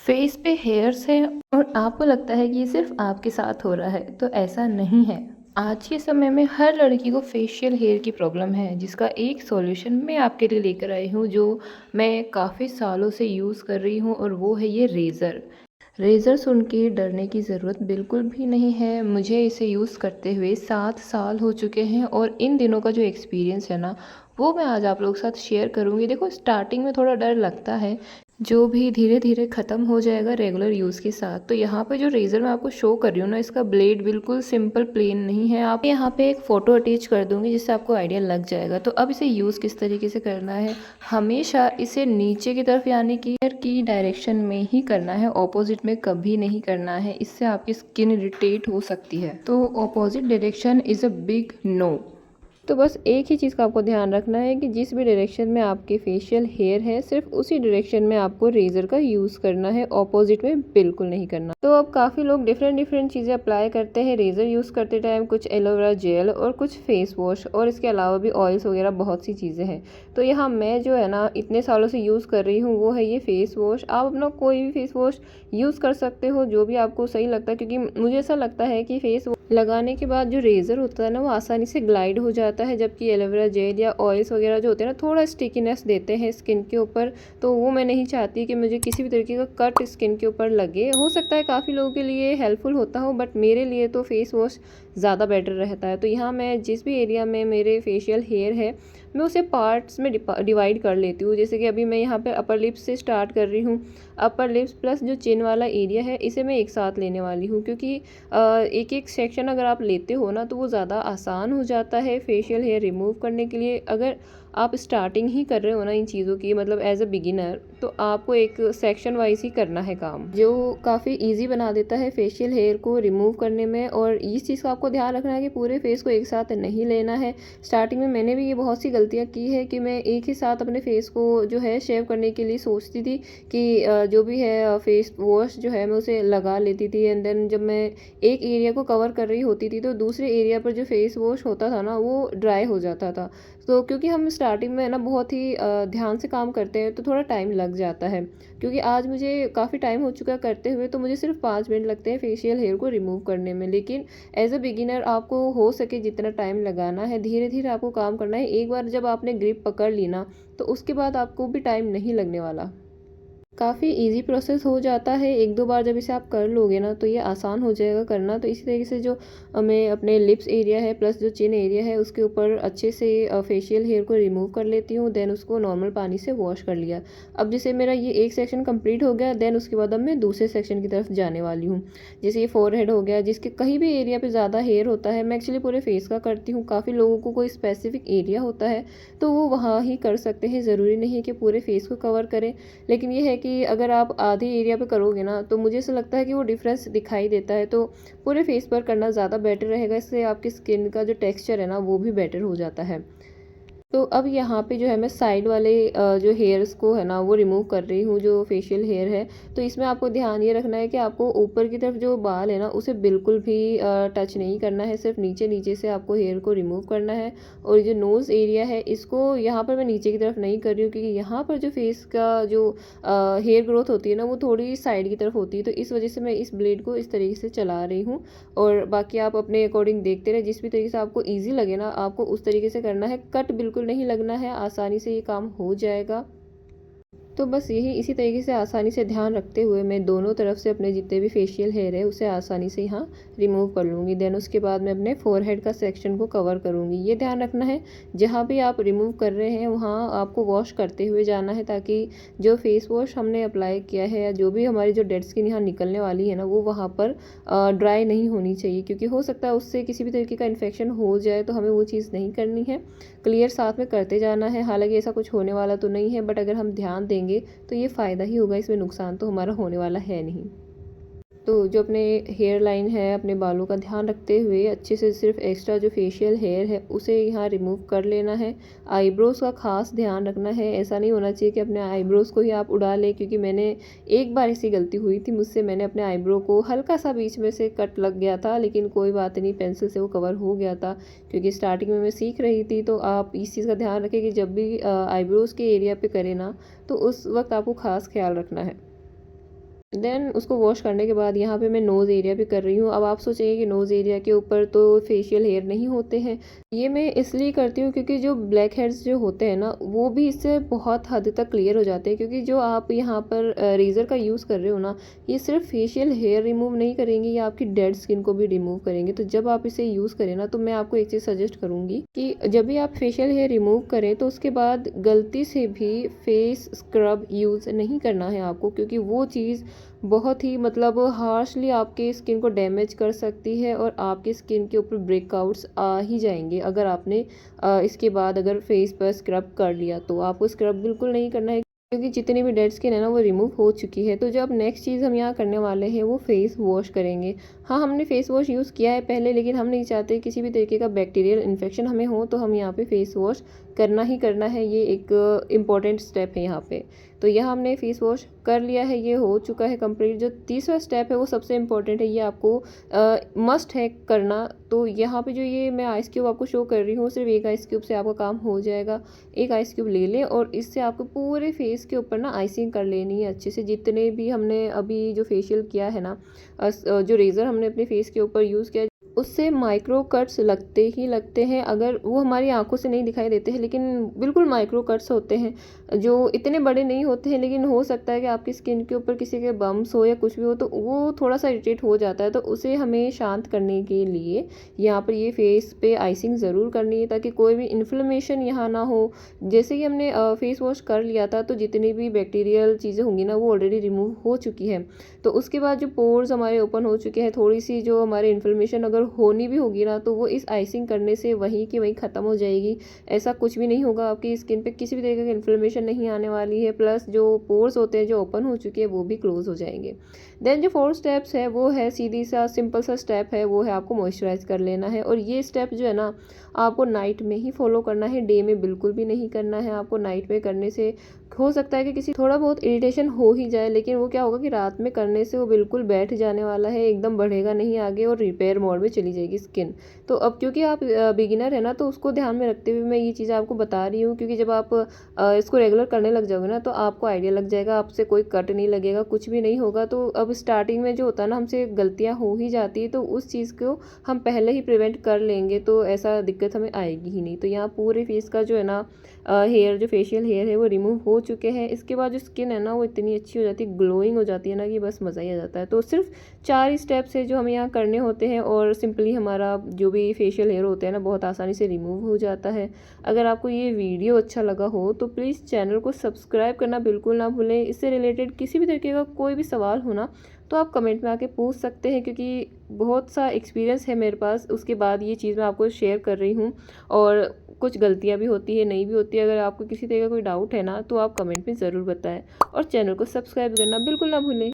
Face पे hairs हैं और आपको लगता है कि ये सिर्फ आपके साथ हो रहा है, तो ऐसा नहीं है। आज के समय में हर लड़की को फेशियल हेयर की प्रॉब्लम है, जिसका एक सॉल्यूशन मैं आपके लिए लेकर आई हूँ, जो मैं काफ़ी सालों से यूज़ कर रही हूँ, और वो है ये रेज़र। रेज़र सुन के डरने की ज़रूरत बिल्कुल भी नहीं है। मुझे इसे यूज़ करते हुए 7 साल हो चुके हैं, और इन दिनों का जो एक्सपीरियंस है ना, वो मैं आज आप लोगों के साथ शेयर करूँगी। देखो, स्टार्टिंग में थोड़ा डर लगता है, जो भी धीरे-धीरे ख़त्म हो जाएगा रेगुलर यूज़ के साथ। तो यहाँ पे जो रेज़र मैं आपको शो कर रही हूँ ना, इसका ब्लेड बिल्कुल सिंपल प्लेन नहीं है। आप यहाँ पे एक फ़ोटो अटैच कर दूँगी, जिससे आपको आइडिया लग जाएगा। तो अब इसे यूज़ किस तरीके से करना है, हमेशा इसे नीचे की तरफ यानी कि ईयर की डायरेक्शन में ही करना है, ऑपोजिट में कभी नहीं करना है। इससे आपकी स्किन इरिटेट हो सकती है। तो opposite direction is a big no. तो बस एक ही चीज़ का आपको ध्यान रखना है कि जिस भी डायरेक्शन में आपके फेशियल हेयर है, सिर्फ उसी डायरेक्शन में आपको रेज़र का यूज़ करना है, ऑपोजिट में बिल्कुल नहीं करना। तो अब काफ़ी लोग डिफरेंट डिफरेंट चीज़ें अप्लाई करते हैं रेज़र यूज़ करते टाइम, कुछ एलोवेरा जेल और कुछ फेस वॉश, और इसके अलावा भी ऑयल्स वगैरह बहुत सी चीज़ें हैं। तो यहाँ मैं जो है ना, इतने सालों से यूज़ कर रही हूँ, वो है ये फेस वॉश। आप अपना कोई भी फेस वॉश यूज़ कर सकते हो, जो भी आपको सही लगता है, क्योंकि मुझे ऐसा लगता है कि फेस लगाने के बाद जो रेज़र होता है ना, वो आसानी से ग्लाइड हो जाता है, जबकि एलोवेरा जेल या ऑयल्स वगैरह जो होते हैं ना, थोड़ा स्टिकीनेस देते हैं स्किन के ऊपर। तो वो मैं नहीं चाहती कि मुझे किसी भी तरीके का कट स्किन के ऊपर लगे। हो सकता है काफ़ी लोगों के लिए हेल्पफुल होता हो, बट मेरे लिए तो फेस वॉश ज़्यादा बेटर रहता है। तो यहाँ मैं जिस भी एरिया में मेरे फेशियल हेयर है, मैं उसे पार्ट्स में डिवाइड कर लेती हूँ। जैसे कि अभी मैं यहाँ पर अपर लिप्स से स्टार्ट कर रही हूँ। अपर लिप्स प्लस जो चिन वाला एरिया है, इसे मैं एक साथ लेने वाली हूँ, क्योंकि एक एक सेक्शन अगर आप लेते हो ना, तो वो ज़्यादा आसान हो जाता है फेशियल हेयर रिमूव करने के लिए। अगर आप स्टार्टिंग ही कर रहे हो ना इन चीज़ों की, मतलब एज अ बिगिनर, तो आपको एक सेक्शन वाइज ही करना है काम, जो काफ़ी इजी बना देता है फेशियल हेयर को रिमूव करने में। और इस चीज़ का आपको ध्यान रखना है कि पूरे फेस को एक साथ नहीं लेना है। स्टार्टिंग में मैंने भी ये बहुत सी गलतियाँ की है कि मैं एक ही साथ अपने फेस को जो है शेव करने के लिए सोचती थी कि जो भी है फेस वॉश जो है मैं उसे लगा लेती थी, एंड देन जब मैं एक एरिया को कवर कर रही होती थी, तो दूसरे एरिया पर जो फेस वॉश होता था ना, वो ड्राई हो जाता था। तो क्योंकि हम स्टार्टिंग में ना बहुत ही ध्यान से काम करते हैं, तो थोड़ा टाइम लग जाता है। क्योंकि आज मुझे काफ़ी टाइम हो चुका है करते हुए, तो मुझे सिर्फ 5 मिनट लगते हैं फेशियल हेयर को रिमूव करने में। लेकिन एज अ बिगिनर आपको हो सके जितना टाइम लगाना है, धीरे धीरे आपको काम करना है। एक बार जब आपने ग्रिप पकड़ ली ना, तो उसके बाद आपको भी टाइम नहीं लगने वाला। काफ़ी इजी प्रोसेस हो जाता है। 1-2 बार जब इसे आप कर लोगे ना, तो ये आसान हो जाएगा करना। तो इसी तरीके से जो मैं अपने लिप्स एरिया है प्लस जो चिन एरिया है, उसके ऊपर अच्छे से फेशियल हेयर को रिमूव कर लेती हूँ। देन उसको नॉर्मल पानी से वॉश कर लिया। अब जैसे मेरा ये एक सेक्शन कंप्लीट हो गया, देन उसके बाद अब मैं दूसरे सेक्शन की तरफ जाने वाली हूँ। जैसे ये फोरहेड हो गया, जिसके कहीं भी एरिया पे ज़्यादा हेयर होता है, मैं एक्चुअली पूरे फेस का करती हूँ। काफ़ी लोगों को कोई स्पेसिफिक एरिया होता है, तो वो वहाँ ही कर सकते हैं। ज़रूरी नहीं है कि पूरे फेस को कवर करें। लेकिन ये है कि अगर आप आधे एरिया पे करोगे ना, तो मुझे ऐसा लगता है कि वो डिफरेंस दिखाई देता है। तो पूरे फेस पर करना ज़्यादा बेटर रहेगा। इससे आपकी स्किन का जो टेक्सचर है ना, वो भी बेटर हो जाता है। तो अब यहाँ पे जो है मैं साइड वाले जो हेयर्स को है ना, वो रिमूव कर रही हूँ, जो फेशियल हेयर है। तो इसमें आपको ध्यान ये रखना है कि आपको ऊपर की तरफ जो बाल है ना, उसे बिल्कुल भी टच नहीं करना है। सिर्फ नीचे नीचे से आपको हेयर को रिमूव करना है। और जो नोज़ एरिया है, इसको यहाँ पर मैं नीचे की तरफ नहीं कर रही हूँ, क्योंकि यहाँ पर जो फेस का जो हेयर ग्रोथ होती है ना, वो थोड़ी साइड की तरफ होती है। तो इस वजह से मैं इस ब्लेड को इस तरीके से चला रही हूँ। और बाकी आप अपने अकॉर्डिंग देखते रहे, जिस भी तरीके से आपको ईजी लगे ना, आपको उस तरीके से करना है। कट बिल्कुल नहीं लगना है, आसानी से ये काम हो जाएगा। तो बस यही इसी तरीके से आसानी से ध्यान रखते हुए मैं दोनों तरफ से अपने जितने भी फेशियल हेयर है, उसे आसानी से यहाँ रिमूव कर लूँगी। देन उसके बाद मैं अपने फोरहेड का सेक्शन को कवर करूँगी। ये ध्यान रखना है, जहाँ भी आप रिमूव कर रहे हैं वहाँ आपको वॉश करते हुए जाना है, ताकि जो फेस वॉश हमने अप्लाई किया है या जो भी हमारी जो डेड स्किन यहाँ निकलने वाली है ना, वो वहाँ पर ड्राई नहीं होनी चाहिए, क्योंकि हो सकता है उससे किसी भी तरीके का इन्फेक्शन हो जाए। तो हमें वो चीज़ नहीं करनी है। क्लियर साथ में करते जाना है। हालांकि ऐसा कुछ होने वाला तो नहीं है, बट अगर हम ध्यान देंगे तो ये फ़ायदा ही होगा, इसमें नुकसान तो हमारा होने वाला है नहीं। तो जो अपने हेयर लाइन है, अपने बालों का ध्यान रखते हुए अच्छे से सिर्फ एक्स्ट्रा जो फेशियल हेयर है, उसे यहाँ रिमूव कर लेना है। आईब्रोज़ का खास ध्यान रखना है। ऐसा नहीं होना चाहिए कि अपने आईब्रोज़ को ही आप उड़ा लें, क्योंकि मैंने एक बार ऐसी गलती हुई थी मुझसे। मैंने अपने आईब्रो को हल्का सा बीच में से कट लग गया था, लेकिन कोई बात नहीं, पेंसिल से वो कवर हो गया था। क्योंकि स्टार्टिंग में मैं सीख रही थी। तो आप इस चीज़ का ध्यान रखें कि जब भी आईब्रोज़ के एरिया पे करें ना, तो उस वक्त आपको खास ख्याल रखना है। देन उसको वॉश करने के बाद यहाँ पे मैं नोज़ एरिया भी कर रही हूँ। अब आप सोचेंगे कि नोज़ एरिया के ऊपर तो फेशियल हेयर नहीं होते हैं। ये मैं इसलिए करती हूँ क्योंकि जो ब्लैक हेड्स जो होते हैं ना, वो भी इससे बहुत हद तक क्लियर हो जाते हैं, क्योंकि जो आप यहाँ पर रेज़र का यूज़ कर रहे हो ना, ये सिर्फ फेशियल हेयर रिमूव नहीं करेंगे, ये आपकी डेड स्किन को भी रिमूव करेंगे। तो जब आप इसे यूज़ करें ना, तो मैं आपको एक चीज़ सजेस्ट करूँगी कि जब भी आप फेशियल हेयर रिमूव करें तो उसके बाद गलती से भी फेस स्क्रब यूज़ नहीं करना है आपको, क्योंकि वो चीज़ बहुत ही मतलब हार्शली आपके स्किन को डैमेज कर सकती है और आपकी स्किन के ऊपर ब्रेकआउट्स आ ही जाएंगे अगर आपने इसके बाद अगर फेस पर स्क्रब कर लिया। तो आपको स्क्रब बिल्कुल नहीं करना है, क्योंकि जितनी भी डेड स्किन है ना, वो रिमूव हो चुकी है। तो जो अब नेक्स्ट चीज़ हम यहाँ करने वाले हैं वो फेस वॉश करेंगे। हाँ, हमने फेस वॉश यूज़ किया है पहले, लेकिन हम नहीं चाहते किसी भी तरीके का बैक्टीरियल इन्फेक्शन हमें हो, तो हम यहाँ पे फेस वॉश करना ही करना है। ये एक इम्पॉर्टेंट स्टेप है यहाँ पे। तो यहाँ हमने फेस वॉश कर लिया है, ये हो चुका है कंप्लीट। जो तीसरा स्टेप है वो सबसे इम्पोर्टेंट है, ये आपको मस्ट है करना। तो यहाँ पे जो ये मैं आइस क्यूब आपको शो कर रही हूँ, सिर्फ एक आइस क्यूब से आपका काम हो जाएगा। एक आइस क्यूब ले लें और इससे आपको पूरे फेस के ऊपर ना आइसिंग कर लेनी है अच्छे से। जितने भी हमने अभी जो फेशियल किया है ना, जो रेज़र हमने अपने फेस के ऊपर यूज़ किया, उससे माइक्रो कट्स लगते ही लगते हैं। अगर वो हमारी आंखों से नहीं दिखाई देते हैं, लेकिन बिल्कुल माइक्रो कट्स होते हैं, जो इतने बड़े नहीं होते हैं, लेकिन हो सकता है कि आपकी स्किन के ऊपर किसी के बम्स हो या कुछ भी हो, तो वो थोड़ा सा इरिटेट हो जाता है। तो उसे हमें शांत करने के लिए यहाँ पर ये फेस पे आइसिंग ज़रूर करनी है, ताकि कोई भी इन्फ्लेमेशन यहाँ ना हो। जैसे कि हमने फेस वॉश कर लिया था, तो जितनी भी बैक्टीरियल चीज़ें होंगी ना, वो ऑलरेडी रिमूव हो चुकी है। तो उसके बाद जो पोर्स हमारे ओपन हो चुके हैं, थोड़ी सी जो हमारे इन्फ्लेमेशन अगर होनी भी होगी ना, तो वो इस आइसिंग करने से वहीं की वहीं ख़त्म हो जाएगी। ऐसा कुछ भी नहीं होगा, आपकी स्किन पे किसी भी तरीके की इन्फ्लेमेशन नहीं आने वाली है। प्लस जो पोर्स होते हैं जो ओपन हो चुके हैं, वो भी क्लोज हो जाएंगे। देन जो 4 स्टेप्स है वो है सीधी सा सिंपल सा स्टेप है, वो है आपको मॉइस्चराइज कर लेना है। और ये स्टेप जो है ना, आपको नाइट में ही फॉलो करना है, डे में बिल्कुल भी नहीं करना है। आपको नाइट में करने से हो सकता है कि किसी थोड़ा बहुत इरिटेशन हो ही जाए, लेकिन वो क्या होगा कि रात में करने से वो बिल्कुल बैठ जाने वाला है, एकदम बढ़ेगा नहीं आगे और रिपेयर मोड में चली जाएगी स्किन। तो अब क्योंकि आप बिगिनर है ना, तो उसको ध्यान में रखते हुए मैं ये चीज़ आपको बता रही हूँ, क्योंकि जब आप इसको रेगुलर करने लग जाओगे ना, तो आपको आइडिया लग जाएगा, आपसे कोई कट नहीं लगेगा, कुछ भी नहीं होगा। तो अब स्टार्टिंग में जो होता है ना, हमसे गलतियाँ हो ही जाती है, तो उस चीज़ को हम पहले ही प्रिवेंट कर लेंगे, तो ऐसा दिक्कत हमें आएगी ही नहीं। तो यहाँ पूरे फेस का जो है ना हेयर, जो फेशियल हेयर है वो रिमूव हो चुके हैं। इसके बाद जो स्किन है ना, वो इतनी अच्छी हो जाती है, ग्लोइंग हो जाती है ना, कि बस मज़ा ही आ जाता है। तो सिर्फ 4 ही स्टेप्स है जो हमें यहाँ करने होते हैं, और सिंपली हमारा जो भी फेशियल हेयर होते हैं ना, बहुत आसानी से रिमूव हो जाता है। अगर आपको ये वीडियो अच्छा लगा हो तो प्लीज़ चैनल को सब्सक्राइब करना बिल्कुल ना भूलें। इससे रिलेटेड किसी भी तरीके का कोई भी सवाल हो ना, तो आप कमेंट में आके पूछ सकते हैं, क्योंकि बहुत सा एक्सपीरियंस है मेरे पास, उसके बाद ये चीज़ मैं आपको शेयर कर रही हूँ। और कुछ गलतियाँ भी होती है, नहीं भी होती है। अगर आपको किसी तरह का कोई डाउट है ना, तो आप कमेंट में ज़रूर बताएं, और चैनल को सब्सक्राइब करना बिल्कुल ना भूलें।